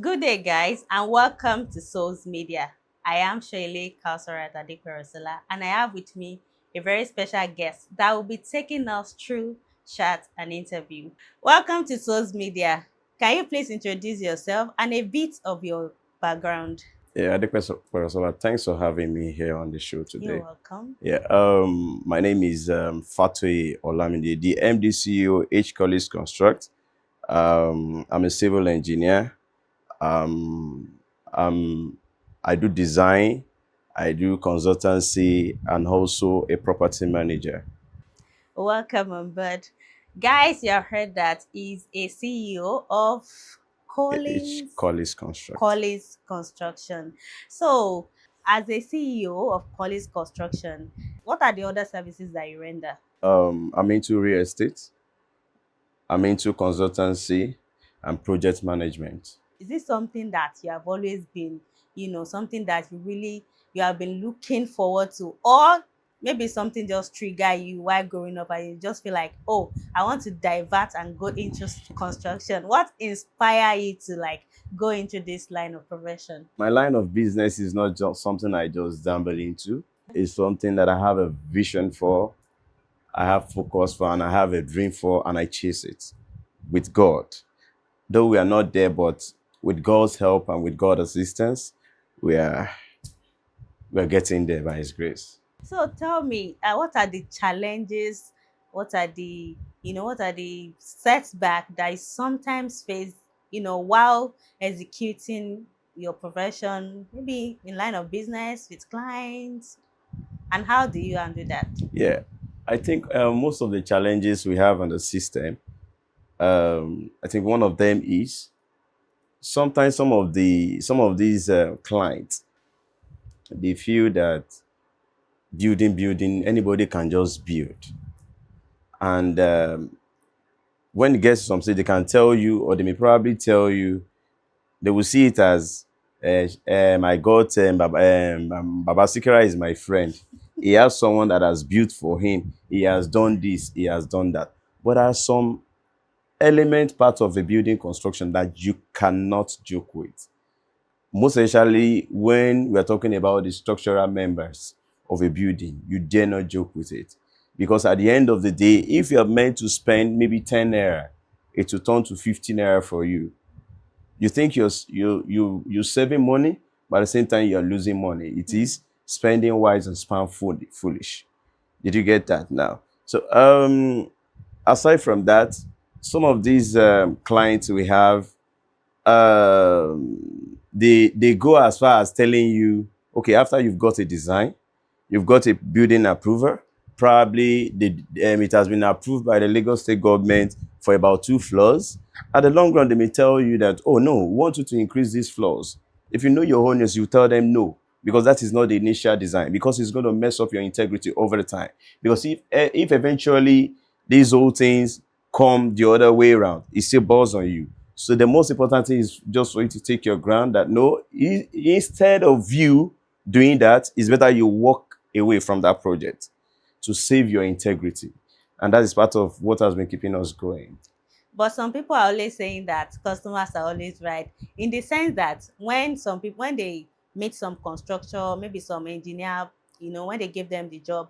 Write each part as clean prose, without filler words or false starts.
Good day, guys, and welcome to Solce Media. I am Shaile Kausarat Adeperosala, and I have with me a very special guest that will be taking us through chat and interview. Welcome to Solce Media. Can you please introduce yourself and a bit of your background? Yeah, Adequate, thanks for having me here on the show You're today. welcome. Yeah, my name is Fatui Olamide, the MD CEO, H College Construct. I'm a civil engineer. Um, um, I do design, I do consultancy, and also a property manager. Welcome on board. Guys, you have heard that he's a CEO of H Collins College Construct. Collins Construction. So, as a CEO of Collins Construction, what are the other services that you render? I'm into real estate. I'm into consultancy and project management. Is this something that you have always been, something that you have been looking forward to, or maybe something just trigger you while growing up and you just feel like, oh, I want to divert and go into construction? What inspire you to like go into this line of profession? My line of business is not just something I just dabble into. It's something that I have a vision for, I have focus for, and I have a dream for, and I chase it with God. Though we are not there, but with God's help and with God's assistance, we are we're getting there by His grace. So tell me, what are the challenges? What are the setback that is sometimes faced, while executing your profession, maybe in line of business with clients, and how do you handle that? Yeah, I think most of the challenges we have on the system, I think one of them is sometimes some of these clients, they feel that building anybody can just build, and when it gets to some stage, they can tell you, or they may probably tell you, they will see it as, I got Baba Sikira is my friend. He has someone that has built for him. He has done this. He has done that. But there are some element parts of the building construction that you cannot joke with. Most especially when we are talking about the structural members of a building, you dare not joke with it. Because at the end of the day, if you are meant to spend maybe 10 naira, it will turn to 15 naira for you. You think you're saving money, but at the same time you're losing money. It is spending wise and spend foolish. Did you get that now? So aside from that, some of these clients we have, they go as far as telling you, okay, after you've got a design, you've got a building approval, probably it has been approved by the Lagos State government for about 2 floors. At the long run, they may tell you that, oh no, we want you to increase these floors. If you know your owners, you tell them no, because that is not the initial design, because it's going to mess up your integrity over the time. Because if eventually these old things come the other way around, it still balls on you. So the most important thing is just for you to take your ground that no, instead of you doing that, it's better you walk away from that project to save your integrity. And that is part of what has been keeping us going. But some people are always saying that customers are always right, in the sense that when they meet some constructor, maybe some engineer, when they give them the job,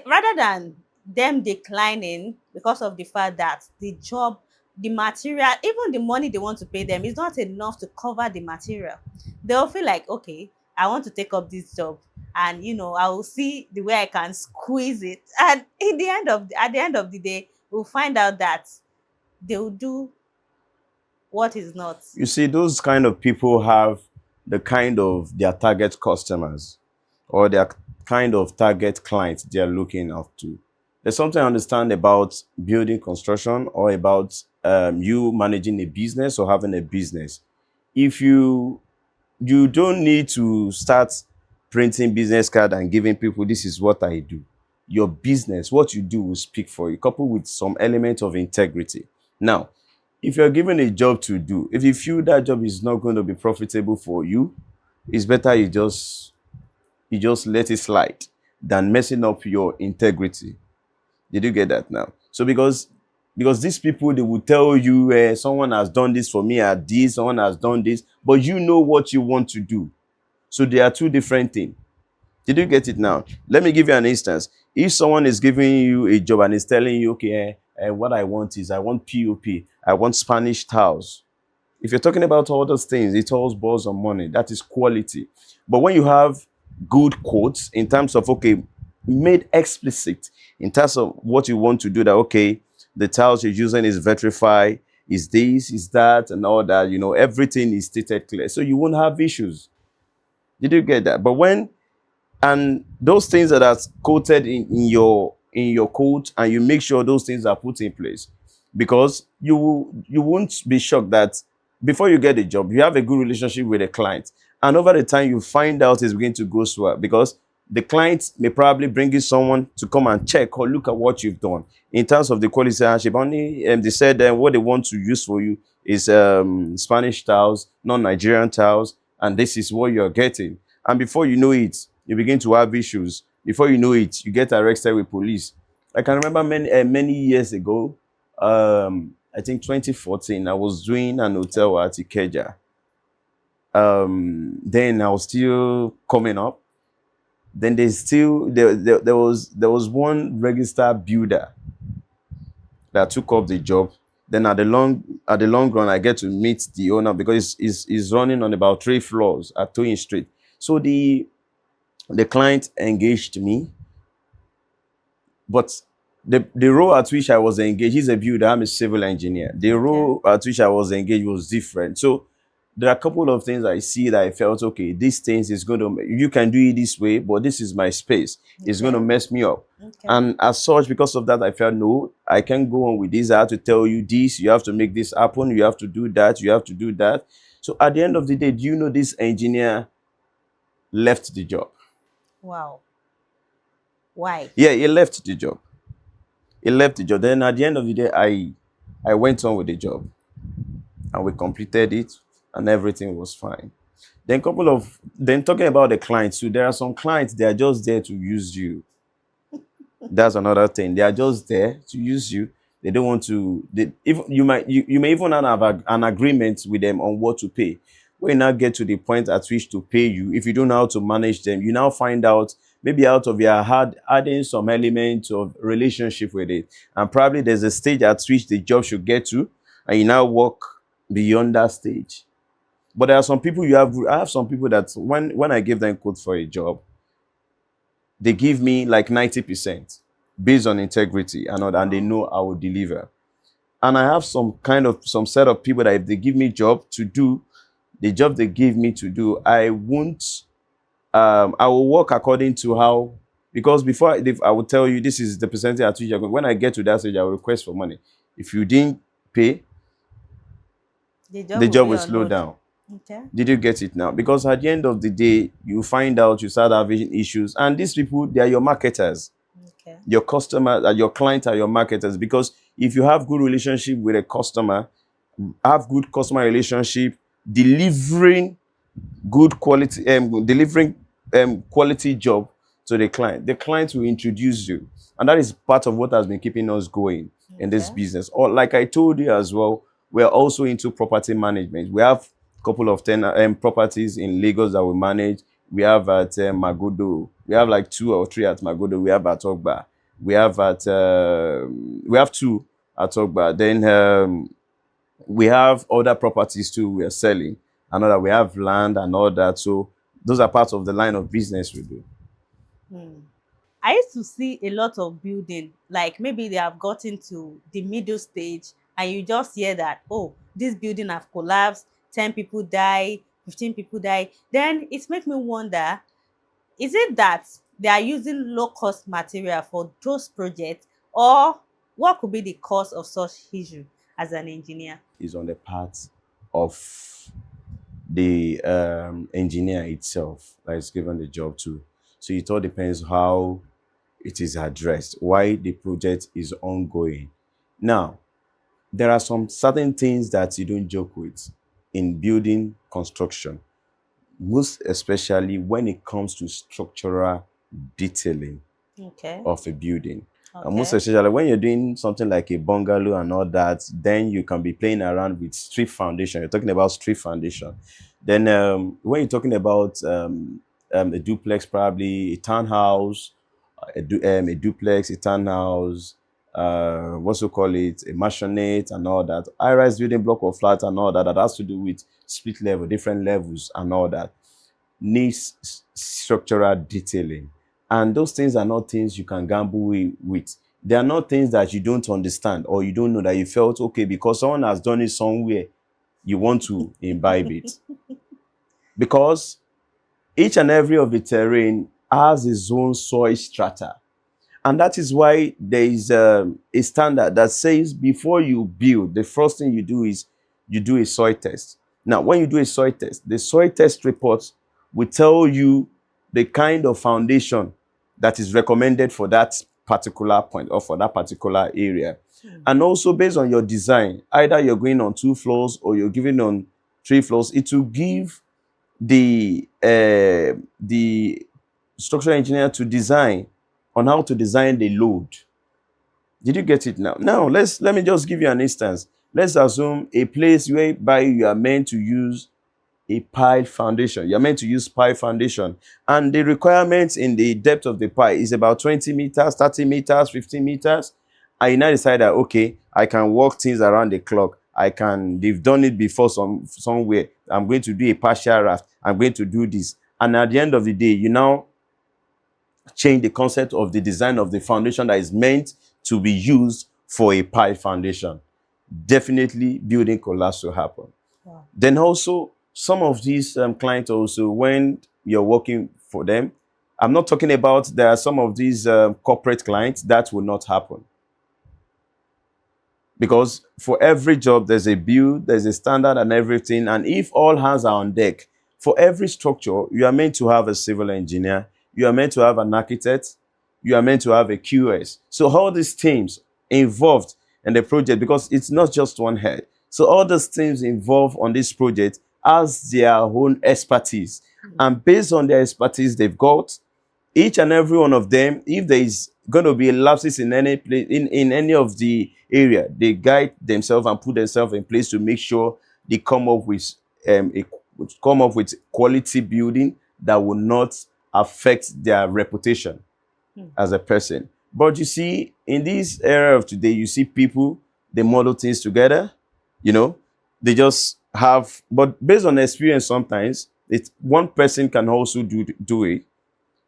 rather than them declining because of the fact that the job, the material, even the money they want to pay them is not enough to cover the material, they'll feel like, okay, I want to take up this job, and I will see the way I can squeeze it, and at the end of the day, we'll find out that they will do what is not. You see, those kind of people have the kind of their target customers or their kind of target clients they're looking up to. There's something I understand about building construction or about you managing a business or having a business. If you don't need to start printing business card and giving people, this is what I do. Your business, what you do will speak for you, coupled with some element of integrity. Now, if you're given a job to do, if you feel that job is not going to be profitable for you, it's better you just let it slide than messing up your integrity. Did you get that now? So because these people, they will tell you, someone has done this for me at this, someone has done this, but you know what you want to do. So they are two different things. Did you get it now? Let me give you an instance. If someone is giving you a job and is telling you, okay, what I want is I want POP, I want Spanish tiles. If you're talking about all those things, it all boils on money. That is quality. But when you have good quotes in terms of, okay, made explicit in terms of what you want to do, that, okay, the tiles you're using is Vetrify, is this, is that, and all that, everything is stated clear. So you won't have issues. Did you get that? But when and those things that are quoted in your code, and you make sure those things are put in place, because you won't be shocked that before you get a job you have a good relationship with a client, and over the time you find out it's beginning to go slower because the client may probably bring in someone to come and check or look at what you've done in terms of the quality ownership. Only they said what they want to use for you is Spanish tiles, non-Nigerian tiles, and this is what you're getting. And before you know it, you begin to have issues. Before you know it, you get arrested with police. I can remember many years ago, I think 2014, I was doing an hotel at Ikeja. Then I was still coming up. Then there was one registered builder that took up the job. Then at the long run, I get to meet the owner because he's running on about 3 floors at Toyin Street. So the client engaged me, but the role at which I was engaged, he's a builder, I'm a civil engineer. The Okay. role at which I was engaged was different. So there are a couple of things I see that I felt, okay, these things is going to, you can do it this way, but this is my space. It's going to Okay. mess me up. Okay. And as such, because of that, I felt, no, I can't go on with this. I have to tell you this. You have to make this happen. You have to do that. You have to do that. So at the end of the day, do you know this engineer left the job? Wow. Why? Yeah, he left the job. He left the job. Then at the end of the day, I went on with the job and we completed it and everything was fine. Then talking about the clients too, there are some clients, they are just there to use you. That's another thing. They are just there to use you. They don't want to. If you may even have an agreement with them on what to pay. When you now get to the point at which to pay you, if you don't know how to manage them, you now find out maybe out of your heart adding some element of relationship with it, and probably there's a stage at which the job should get to, and you now walk beyond that stage. But there are some people I have some people that when I give them code for a job, they give me like 90% based on integrity and all that, and they Wow. know I will deliver. And I have some set of people that if they give me job to do, the job they give me to do, I won't I will work according to how, because before I will tell you this is the percentage at which you're going. When I get to that stage, I will request for money. If you didn't pay, The the job will job be will on slow hold. down. Okay. Did you get it now? Because at the end of the day, you find out you start having issues, and these people, they are your marketers. Okay. Your customers, your clients are your marketers, because if you have good relationship with a customer, have good customer relationship, delivering good quality, quality job to the client will introduce you, and that is part of what has been keeping us going in this Okay. business. Or like I told you as well, we are also into property management. We have a couple of properties in Lagos that we manage. We have at Magodo. We have like 2 or 3 at Magodo. We have at Ogba. We have 2 at Ogba. Then we have other properties too we are selling, and all that. We have land and all that. So those are parts of the line of business we do. Hmm. I used to see a lot of building, like maybe they have gotten to the middle stage and you just hear that, oh, this building have collapsed, 10 people die, 15 people die. Then it makes me wonder, is it that they are using low cost material for those projects, or what could be the cause of such issue as an engineer? Is on the part of the engineer itself that is given the job to. So it all depends how it is addressed, why the project is ongoing. Now, there are some certain things that you don't joke with in building construction, most especially when it comes to structural detailing Okay. of a building. And most Okay. especially when you're doing something like a bungalow and all that, then you can be playing around with street foundation. You're talking about street foundation. Then when you're talking about a duplex, probably a townhouse, a duplex, a townhouse, what's you call it, a mansionette and all that, high-rise building block of flats and all that, that has to do with split level, different levels and all that, needs structural detailing. And those things are not things you can gamble with. They are not things that you don't understand or you don't know, that you felt okay because someone has done it somewhere, you want to imbibe it. Because each and every of the terrain has its own soil strata. And that is why there is a standard that says before you build, the first thing you do is you do a soil test. Now, when you do a soil test, the soil test report will tell you the kind of foundation that is recommended for that particular point or for that particular area. And also based on your design, either you're going on 2 floors or you're giving on 3 floors, it will give the structural engineer to design on how to design the load. Did you get it now? Now let me just give you an instance. Let's assume a place whereby you are meant to use a pile foundation. You're meant to use pile foundation. And the requirement in the depth of the pile is about 20 meters, 30 meters, 15 meters. And you now decide that, okay, I can work things around the clock. They've done it before somewhere. I'm going to do a partial raft. I'm going to do this. And at the end of the day, you now change the concept of the design of the foundation that is meant to be used for a pile foundation. Definitely building collapse will happen. Wow. Then also, some of these clients also, when you're working for them, I'm not talking about, there are some of these corporate clients that will not happen. Because for every job, there's a build, there's a standard and everything. And if all hands are on deck, for every structure, you are meant to have a civil engineer, you are meant to have an architect, you are meant to have a QS. So all these teams involved in the project, because it's not just one head. So all those teams involved on this project has their own expertise. And based on their expertise they've got, each and every one of them, if there is going to be lapses in any place, in any of the area, they guide themselves and put themselves in place to make sure they come up with quality building that will not affect their reputation as a person. But you see, in this era of today, you see people, they model things together, you know, they just have, but based on experience, sometimes it's one person can also do it.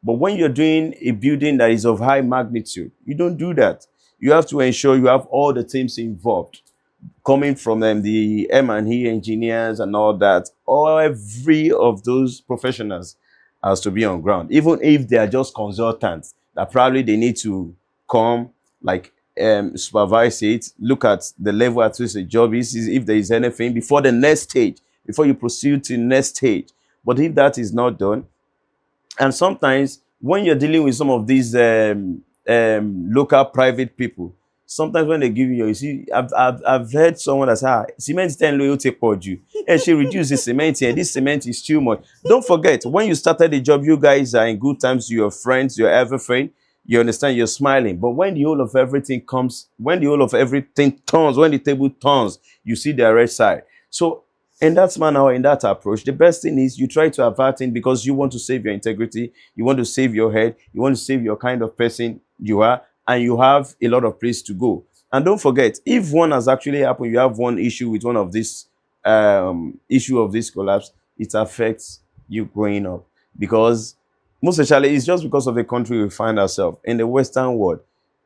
But when you're doing a building that is of high magnitude, you don't do that. You have to ensure you have all the teams involved, coming from the M&E engineers and all that. Every of those professionals has to be on ground, even if they are just consultants. That probably they need to come, like supervise it, look at the level at which the job is, if there is anything before the next stage, before you proceed to the next stage. But if that is not done, and sometimes when you're dealing with some of these local private people, sometimes when they give you see, I've heard someone that say, cement 10 loyalty per you. And she reduced the cement here. This cement is too much. Don't forget, when you started the job, you guys are in good times, you're friends, you're everything. You understand, you're smiling. But when the whole of everything comes, when the whole of everything turns, when the table turns, you see the red side. So in that manner or in that approach, the best thing is you try to avert it because you want to save your integrity, you want to save your head, you want to save your kind of person you are, and you have a lot of place to go. And don't forget, if one has actually happened, you have one issue with one of this issue of this collapse, it affects you growing up. Because most especially, it's just because of the country we find ourselves in the Western world.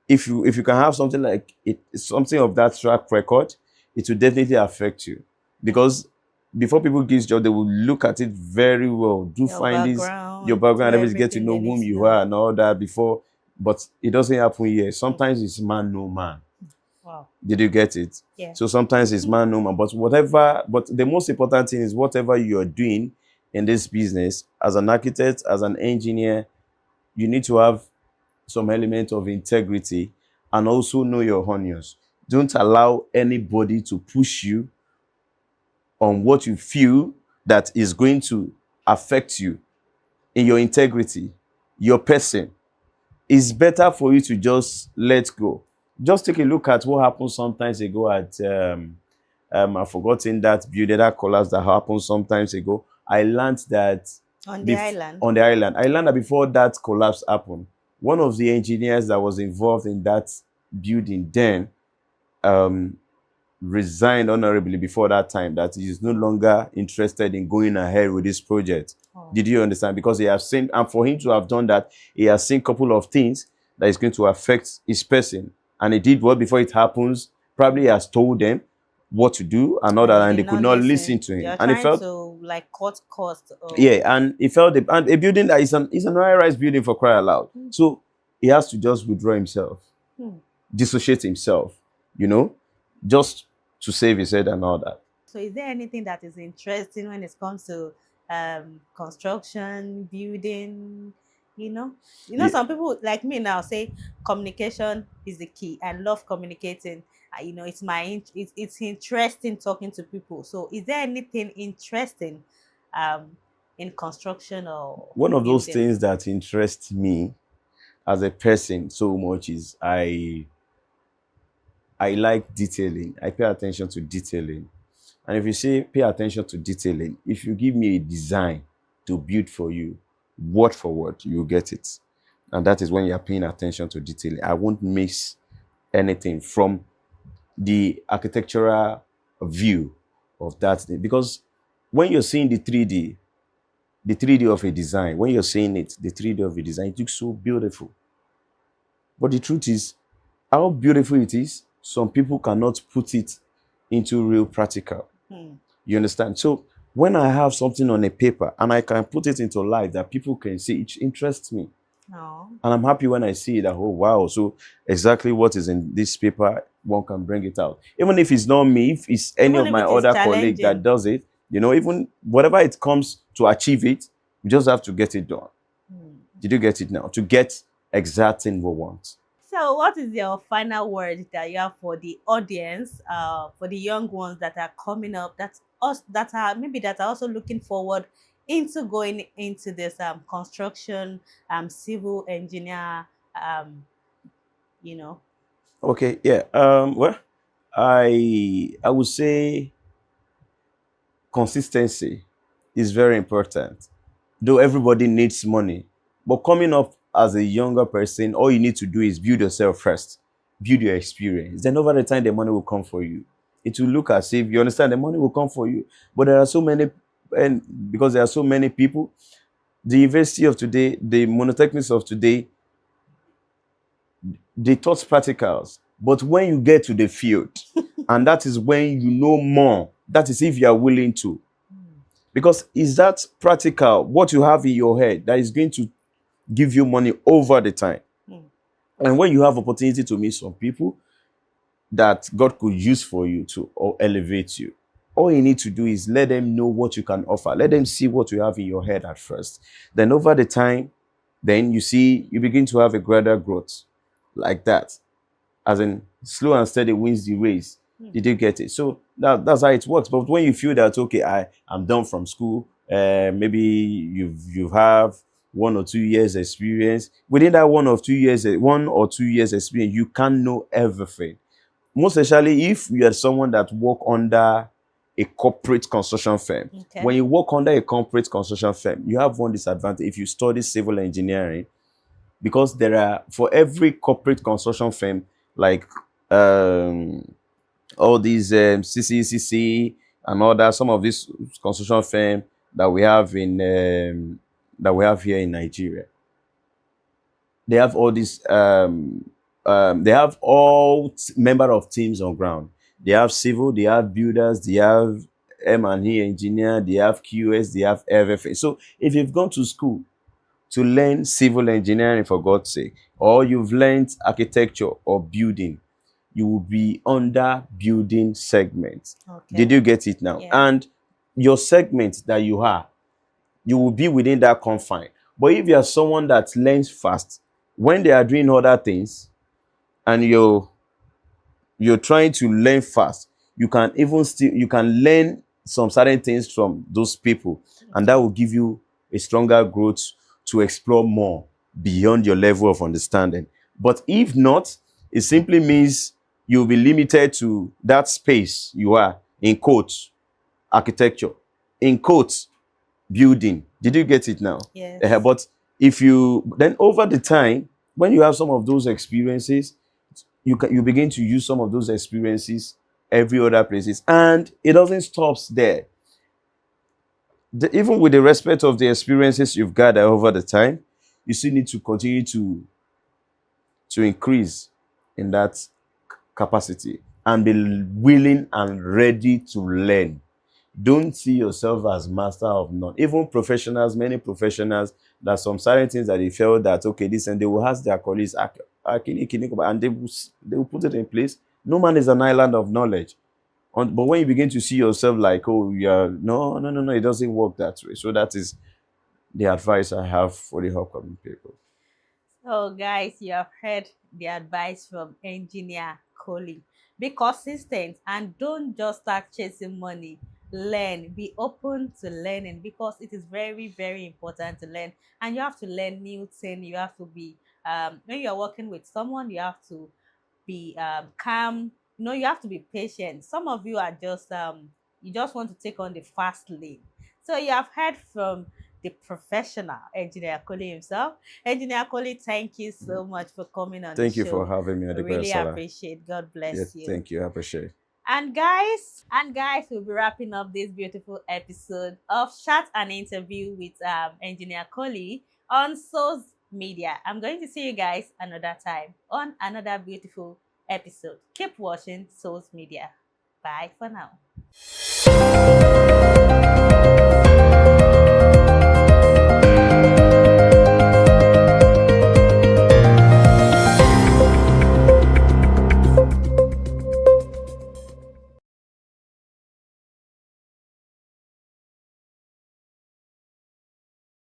If you can have something like it, something of that track record, it will definitely affect you. Because before people give job, they will look at it very well. Do Your find this your background, do background, everything, get to everything know they need whom to you know. are and all that before. But it doesn't happen here. Sometimes it's man no man. Wow. Did you get it? Yeah. So sometimes it's man no man. But the most important thing is whatever you're doing in this business, as an architect, as an engineer, you need to have some element of integrity and also know your onions. Don't allow anybody to push you on what you feel that is going to affect you in your integrity, your person. It's better for you to just let go. Just take a look at what happened sometimes ago at I've forgotten that building, that collapse that happened sometimes ago. I learned that On the island. on the island. I learned that before that collapse happened, one of the engineers that was involved in that building then um, resigned honorably before that time, that he is no longer interested in going ahead with this project. Oh. Did you understand? Because he has seen, and for him to have done that, he has seen a couple of things that is going to affect his person. And he did what before it happens, probably he has told them what to do and all And that, they and they did could not not listen listen. to him. You're And he trying felt, to like cut cost. Or yeah, and he felt and a building that is an high-rise building for cry aloud. So he has to just withdraw himself, dissociate himself, you know, just to save his head and all that. So is there anything that is interesting when it comes to construction, building? Yeah. Some people like me now say communication is the key. I love communicating. It's interesting talking to people. So is there anything interesting um, in construction or One of those building? things that interests me as a person so much is I like detailing. I pay attention to detailing. And if you say pay attention to detailing, if you give me a design to build for you, word for word, you get it. And that is when you're paying attention to detailing. I won't miss anything from the architectural view of that thing. Because when you're seeing the 3D of a design, when you're seeing it, the 3D of a design, it looks so beautiful. But the truth is, how beautiful it is, some people cannot put it into real practical. You understand? So when I have something on a paper and I can put it into life that people can see, it interests me. No. And I'm happy when I see that, oh, wow. So exactly what is in this paper, one can bring it out. Even if it's not me, if it's any Even of if my it is other colleagues that challenging. does it, even whatever it comes to achieve it, we just have to get it done. Did you get it now? To get exacting what we want. So, what is your final word that you have for the audience, for the young ones that are coming up, that are also looking forward into going into this construction, civil engineer, um, you know? Okay, yeah. Well, I would say consistency is very important. Though everybody needs money, but coming up as a younger person, all you need to do is build yourself first, build your experience. Then over the time, the money will come for you. It will look as if you understand the money will come for you. But there are so many, and because there are so many people, the university of today, the monotechnics of today, they taught practicals. But when you get to the field, and that is when you know more, that is if you are willing to. Because is that practical, what you have in your head, that is going to give you money over the time. And when you have opportunity to meet some people that God could use for you to or elevate you, all you need to do is let them know what you can offer. Let them see what you have in your head at first. Then over the time, then you begin to have a gradual growth like that. As in slow and steady wins the race. Did you get it? So that's how it works. But when you feel that okay, I'm done from school, maybe you have 1 or 2 years experience. Within that 1 or 2 years experience, you can know everything. Most especially if you are someone that work under a corporate construction firm. Okay. When you work under a corporate construction firm, you have one disadvantage. If you study civil engineering, because there are for every corporate construction firm, like um, all these CCCC and all that, some of these construction firm that we have in that we have here in Nigeria, they have all these they have all member of teams on ground. They have civil, they have builders, they have M&E engineer, they have QS, they have everything. So if you've gone to school to learn civil engineering, for God's sake, or you've learned architecture or building, you will be under building segment. Okay. Did you get it now? Yeah. And your segment that you will be within that confine. But if you are someone that learns fast, when they are doing other things, and you're trying to learn fast, you can even still you can learn some certain things from those people, and that Okay. will give you a stronger growth to explore more beyond your level of understanding. But if not, it simply means you'll be limited to that space you are in, quotes, architecture, in quotes, building. Did you get it now? Yes. But if you then over the time, when you have some of those experiences, you begin to use some of those experiences every other places, and it doesn't stop there. Even with the respect of the experiences you've gathered over the time, you still need to continue to increase in that capacity and be willing and ready to learn. Don't see yourself as master of none. Even professionals, many professionals, that some certain things that they felt that okay, this, and they will ask their colleagues, and they will put it in place. No man is an island of knowledge. But when you begin to see yourself like, oh, yeah, no, no, no, no, it doesn't work that way. So that is the advice I have for the upcoming people. So, guys, you have heard the advice from engineer Coley. Be consistent and don't just start chasing money. Learn. Be open to learning because it is very, very important to learn. And you have to learn new things. You have to be when you're working with someone, you have to be calm. You have to be patient. Some of you are just you just want to take on the fast lane. So you have heard from the professional engineer Coley himself. Engineer Coley, thank you so much for coming on the Thank you for show. having me, I Adekoya really Sala. appreciate. God Yeah, bless you. thank you. I appreciate it. And guys, we'll be wrapping up this beautiful episode of Chat and Interview with Engineer Coley on Souls Media. I'm going to see you guys another time on another beautiful episode. Keep watching Souls Media. Bye for now.